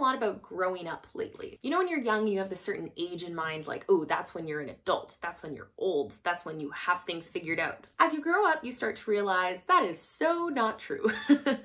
a lot about growing up lately. You know, when you're young, you have this certain age in mind, like, oh, that's when you're an adult, that's when you're old, that's when you have things figured out. As you grow up, you start to realize that is so not true.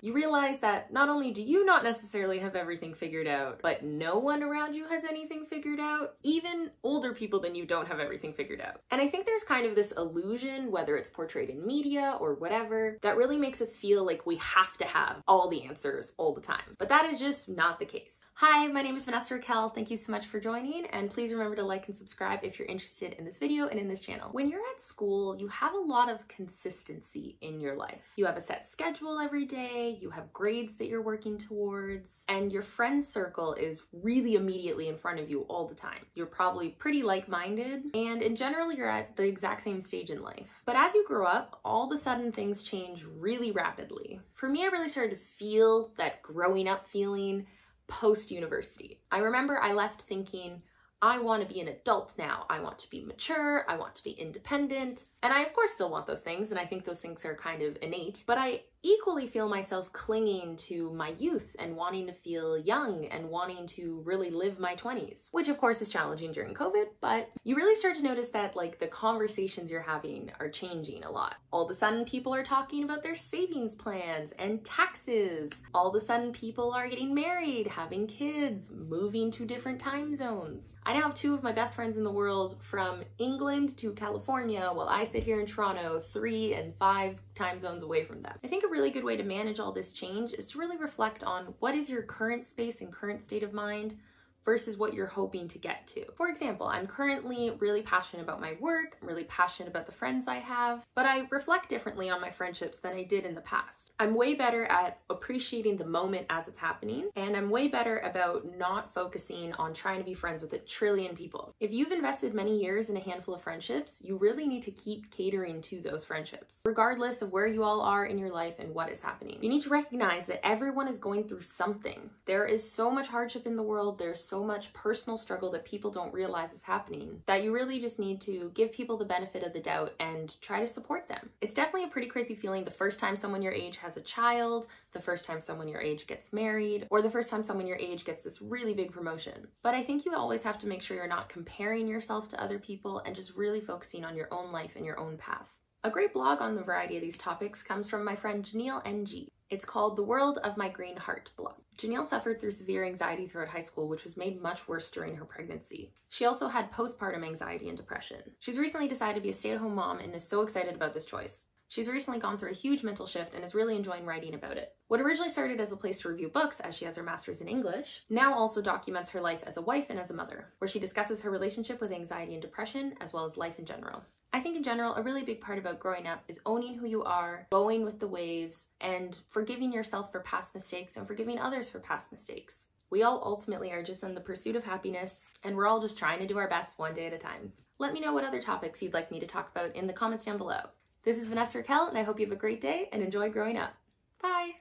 You realize that not only do you not necessarily have everything figured out, but no one around you has anything figured out. Even older people than you don't have everything figured out. And I think there's kind of this illusion, whether it's portrayed in media or whatever, that really makes us feel like we have to have all the answers all the time. But that is just not the case. Hi, my name is Vanessa Raquel. Thank you so much for joining, and please remember to like and subscribe if you're interested in this video and in this channel. When you're at school, you have a lot of consistency in your life. You have a set schedule every day, you have grades that you're working towards, and your friend circle is really immediately in front of you all the time. You're probably pretty like-minded, and in general, you're at the exact same stage in life. But as you grow up, all of a sudden things change really rapidly. For me, I really started to feel that growing up feeling post-university. I remember I left thinking, I want to be an adult now. I want to be mature. I want to be independent. And I, of course, still want those things, and I think those things are kind of innate, but I equally feel myself clinging to my youth and wanting to feel young and wanting to really live my 20s, which of course is challenging during COVID, but you really start to notice that like the conversations you're having are changing a lot. All of a sudden people are talking about their savings plans and taxes. All of a sudden people are getting married, having kids, moving to different time zones. I now have two of my best friends in the world from England to California, while I sit here in Toronto, 3 and 5 time zones away from them. I think a really good way to manage all this change is to really reflect on what is your current space and current state of mind versus what you're hoping to get to. For example, I'm currently really passionate about my work, I'm really passionate about the friends I have, but I reflect differently on my friendships than I did in the past. I'm way better at appreciating the moment as it's happening, and I'm way better about not focusing on trying to be friends with a trillion people. If you've invested many years in a handful of friendships, you really need to keep catering to those friendships, regardless of where you all are in your life and what is happening. You need to recognize that everyone is going through something. There is so much hardship in the world, there's so much personal struggle that people don't realize is happening, that you really just need to give people the benefit of the doubt and try to support them. It's definitely a pretty crazy feeling the first time someone your age has a child, the first time someone your age gets married, or the first time someone your age gets this really big promotion. But I think you always have to make sure you're not comparing yourself to other people and just really focusing on your own life and your own path. A great blog on the variety of these topics comes from my friend Janelle NG. It's called The World of My Green Heart blog. Janelle suffered through severe anxiety throughout high school, which was made much worse during her pregnancy. She also had postpartum anxiety and depression. She's recently decided to be a stay-at-home mom and is so excited about this choice. She's recently gone through a huge mental shift and is really enjoying writing about it. What originally started as a place to review books, as she has her master's in English, now also documents her life as a wife and as a mother, where she discusses her relationship with anxiety and depression, as well as life in general. I think in general, a really big part about growing up is owning who you are, going with the waves, and forgiving yourself for past mistakes and forgiving others for past mistakes. We all ultimately are just in the pursuit of happiness, and we're all just trying to do our best one day at a time. Let me know what other topics you'd like me to talk about in the comments down below. This is Vanessa Raquel, and I hope you have a great day and enjoy growing up. Bye!